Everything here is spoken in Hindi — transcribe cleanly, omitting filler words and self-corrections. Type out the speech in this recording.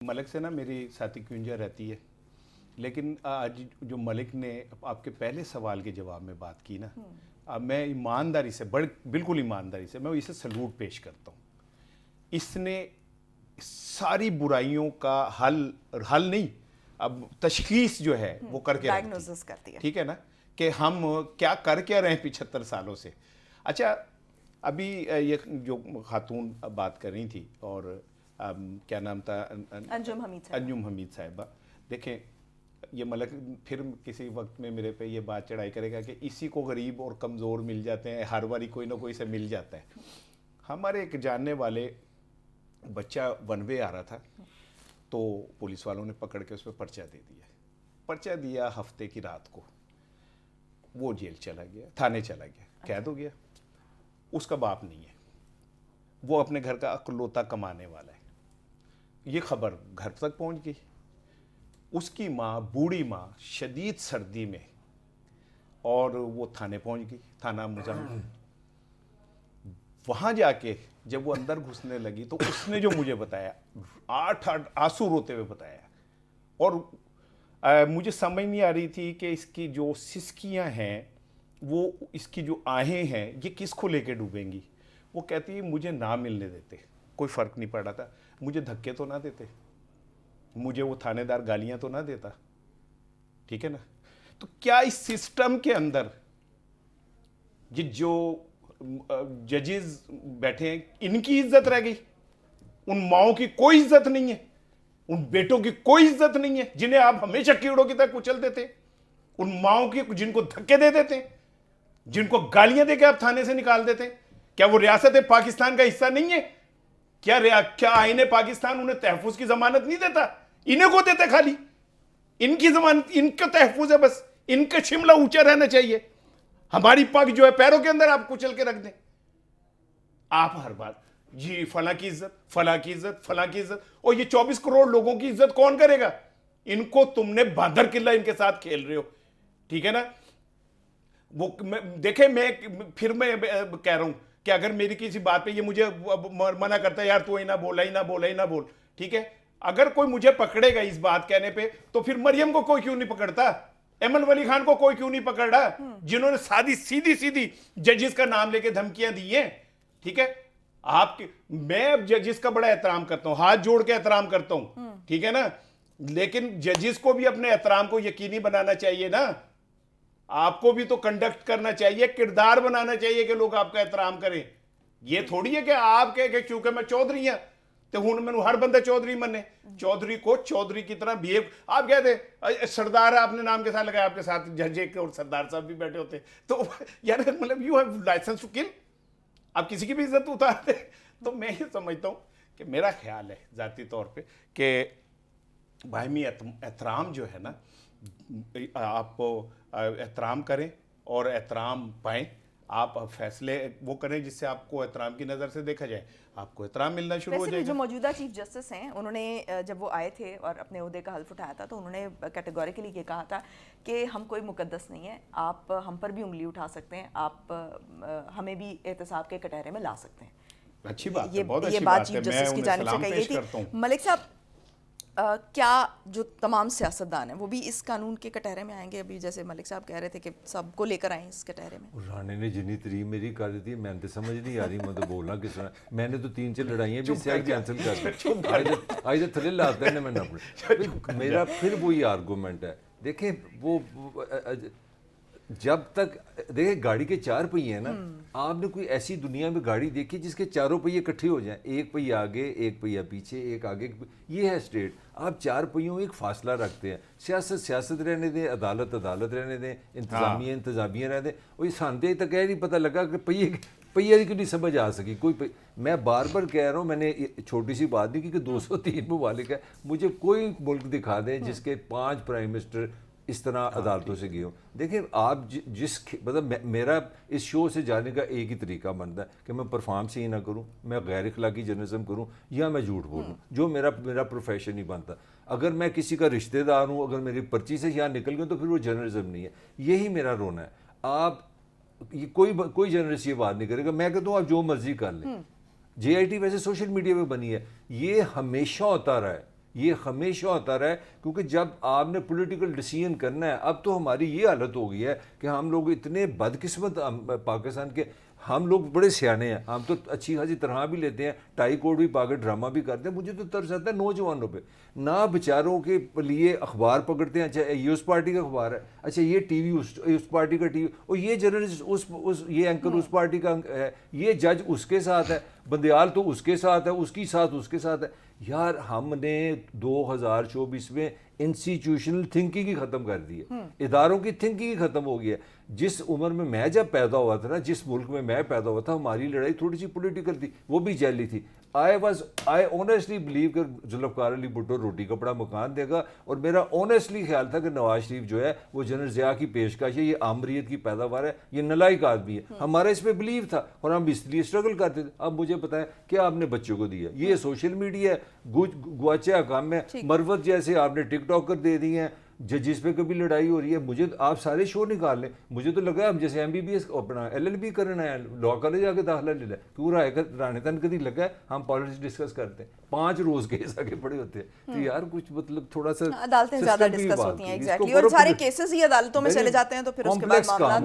मलिक से ना मेरी साथी क्यूंजा रहती है, लेकिन आज जो मलिक ने आपके पहले सवाल के जवाब में बात की ना, अब मैं ईमानदारी से बिल्कुल ईमानदारी से मैं इसे सलूट पेश करता हूँ। इसने सारी बुराइयों का हल नहीं, अब तशखीस जो है वो करके डायग्नोसिस करती है, ठीक है ना, कि हम क्या कर क्या रहे हैं 75 सालों से। अच्छा, अभी ये जो खातून बात कर रही थी और क्या नाम था, अंजुम हमीद साहिबा। देखें, ये मलक फिर किसी वक्त में मेरे पे ये बात चढ़ाई करेगा कि इसी को गरीब और कमज़ोर मिल जाते हैं, हर बारी कोई ना कोई से मिल जाता है। हमारे एक जानने वाले बच्चा वन वे आ रहा था, तो पुलिस वालों ने पकड़ के उस पर पर्चा दिया हफ्ते की रात को। वो जेल चला गया, थाने चला गया, कैद हो गया। उसका बाप नहीं है, वो अपने घर का अकलौता कमाने वाला है। ये खबर घर तक पहुंच गई। उसकी माँ, बूढ़ी माँ, शदीद सर्दी में, और वो थाने पहुंच गई, थाना मुजम्मिल। वहां जाके जब वो अंदर घुसने लगी तो उसने जो मुझे बताया, 8 आंसू रोते हुए बताया, और मुझे समझ नहीं आ रही थी कि इसकी जो सिसकियां हैं, वो इसकी जो आहें हैं, ये किसको लेके डूबेंगी। वो कहती है मुझे ना मिलने देते, कोई फ़र्क नहीं पड़ रहा था, मुझे धक्के तो ना देते, मुझे वो थानेदार गालियां तो ना देता, ठीक है ना। तो क्या इस सिस्टम के अंदर ये जो जजेस बैठे हैं, इनकी इज्जत रह गई? उन माओं की कोई इज्जत नहीं है, उन बेटों की कोई इज्जत नहीं है जिन्हें आप हमेशा कीड़ों की तरह कुचल देते, उन माओं की जिनको धक्के दे देते, जिनको गालियां देकर आप थाने से निकाल देते। क्या वो रियासत पाकिस्तान का हिस्सा नहीं है? क्या आईने पाकिस्तान उन्हें तहफुज की जमानत नहीं देता? इन्हें को देते खाली? इनकी जमानत, इनका तहफुज है, बस इनका शिमला ऊंचा रहना चाहिए। हमारी पग जो है पैरों के अंदर आप कुचल के रख दें। आप हर बात जी फला की इज्जत, फला की इज्जत, फला की इज्जत, और ये 24 करोड़ लोगों की इज्जत कौन करेगा? इनको तुमने बांदर किला इनके साथ खेल रहे हो, ठीक है ना। वो देखे, मैं कह रहा हूं कि अगर मेरी किसी बात पे ये मुझे मना करता है, यार तू ही ना बोल, ठीक है। अगर कोई मुझे पकड़ेगा इस बात कहने पे, तो फिर मरियम को कोई क्यों नहीं पकड़ता? एमन वली खान को कोई क्यों नहीं पकड़ रहा, जिन्होंने सीधी जजेस का नाम लेके धमकियां दी हैं, ठीक है। मैं जजेस का बड़ा एहतराम करता हूं, हाथ जोड़ के एहतराम करता हूं, ठीक है ना, लेकिन जजेस को भी अपने एहतराम को यकीनी बनाना चाहिए ना। आपको भी तो कंडक्ट करना चाहिए, किरदार बनाना चाहिए कि लोग आपका एहतराम करें। ये थोड़ी है कि आप कहे क्योंकि मैं चौधरी हां तो हूं मैनू हर बंदा चौधरी मने। चौधरी को चौधरी की तरह बिहेव, आप कहते सरदार आपने नाम के साथ लगाया, आपके साथ जज और सरदार साहब भी बैठे होते, तो यार मतलब you have license to kill, आप किसी की भी इज्जत उतारते। तो मैं ये समझता हूं कि मेरा ख्याल है जाती तौर पे कि बाहमी एहतराम जो है ना, आप एहतराम करें और एहतराम पाएं। आप फैसले वो करें जिससे आपको एहतराम की नज़र से देखा जाए, आपको एहतराम मिलना शुरू हो जाएगा। जो मौजूदा चीफ जस्टिस हैं, उन्होंने जब वो आए थे और अपने ओहदे का हल्फ उठाया था, तो उन्होंने कैटेगोरिकली ये कहा था कि हम कोई मुकद्दस नहीं है, आप हम पर भी उंगली उठा सकते हैं, आप हमें भी एहतसाब के कटहरे में ला सकते हैं। अच्छी बात है, बहुत अच्छी बात है, मैं उन्हें सलाम पेश करता हूं। मलिक साहब, क्या जो तमाम सियासतदान हैं वो भी इस कानून के कटहरे में आएंगे? अभी जैसे मलिक साहब कह रहे थे कि सबको लेकर आए इस कटहरे में। राणे ने जितनी तरीफ मेरी कर दी, मैंने तो समझ नहीं आ रही, मैं तो बोलना किस तरह। मैंने तो 3-4 लड़ाइयाँ भी इससे कैंसिल कर दी, आज तो थ्रिल आता है ना, मैं अपने मेरा फिर वही आर्गूमेंट है। देखें, वो जब तक देखिए गाड़ी के 4 पहिए हैं ना, आपने कोई ऐसी दुनिया में गाड़ी देखी जिसके चारों पहिए इकट्ठे हो जाएं, एक पहिया आगे, एक पहिया पीछे, एक आगे, ये है स्टेट। आप 4 पहियों में एक फासला रखते हैं। सियासत रहने दें, अदालत रहने दें, इंतजामिया रहने दें। और ये सांदे तक नहीं पता लगा कि पहिए की नहीं समझ आ सकी कोई। मैं बार बार कह रहा हूँ, मैंने छोटी सी बात नहीं की कि 203 ममालिक है, मुझे कोई मुल्क दिखा दें जिसके 5 प्राइम मिनिस्टर इस तरह अदालतों से गए हो। देखिए, आप मतलब मेरा इस शो से जाने का एक ही तरीका बनता है कि मैं परफॉर्म से ही ना करूं, मैं गैर इखलाकी जर्नलिज्म करूं, या मैं झूठ बोलूं, जो मेरा प्रोफेशन ही बनता। अगर मैं किसी का रिश्तेदार हूं, अगर मेरी पर्ची से यहाँ निकल गए तो फिर वो जर्नलिज्म नहीं है। यही मेरा रोना है। आप कोई जर्नलिस्ट ये बात नहीं करेगा। मैं कहता हूँ आप जो मर्जी कर लें। JIT वैसे सोशल मीडिया पे बनी है, ये हमेशा होता रहा है ये हमेशा होता रहा है, क्योंकि जब आपने पॉलिटिकल डिसीजन करना है, अब तो हमारी ये हालत हो गई है कि हम लोग इतने बदकिस्मत पाकिस्तान के, हम लोग बड़े सियाने हैं, हम तो अच्छी खासी तरह भी लेते हैं, टाई कोट भी पाकर ड्रामा भी करते हैं। मुझे तो तरस आता है नौजवानों पे, ना बेचारों के लिए अखबार पकड़ते हैं, अच्छा ये उस पार्टी का अखबार है, अच्छा ये टीवी उस पार्टी का टीवी, और ये जर्नलिस्ट उस ये एंकर उस पार्टी का है, ये जज उसके साथ है, बंदयाल तो उसके साथ है, उसकी साथ उसके साथ है। यार हमने 2024 में इंस्टीट्यूशनल थिंकिंग ही ख़त्म कर दी है, इदारों की थिंकिंग ही ख़त्म हो गई है। जिस उम्र में मैं जब पैदा हुआ था ना, जिस मुल्क में मैं पैदा हुआ था, हमारी लड़ाई थोड़ी सी पॉलिटिकल थी, वो भी जैली थी। आई ऑनेस्टली बिलीव कि जुल्फ़कार अली भुट्टो रोटी कपड़ा मकान देगा, और मेरा ऑनेस्टली ख्याल था कि नवाज शरीफ जो है वो जनरल ज़िया की पेशकश है, ये आमरीत की पैदावार है, ये नलायक आदमी है। हमारा इस पर बिलीव था और हम इसलिए स्ट्रगल करते थे। अब मुझे पता है क्या आपने बच्चों को दिया, ये सोशल मीडिया है, गुआचे काम में मरवत जैसे आपने टिकटॉकर दे दिए हैं, जिस पे कभी लड़ाई हो रही है। मुझे आप सारे शो निकाल लें, मुझे तो लगा हम जैसे MBBS अपना LLB करना है, लॉ कॉलेज आके दाखिला ले लें, पूरा राणे तन कभी लगा है हम पॉलिटिक्स डिस्कस करते हैं, 5 रोज केस आगे पड़े होते हैं। तो यार कुछ मतलब थोड़ा सा अदालतें ज्यादा डिस्कस होती हैं, एग्जैक्टली, और सारे केसेस ही अदालतों में चले जाते हैं, तो फिर उसके बाद मामला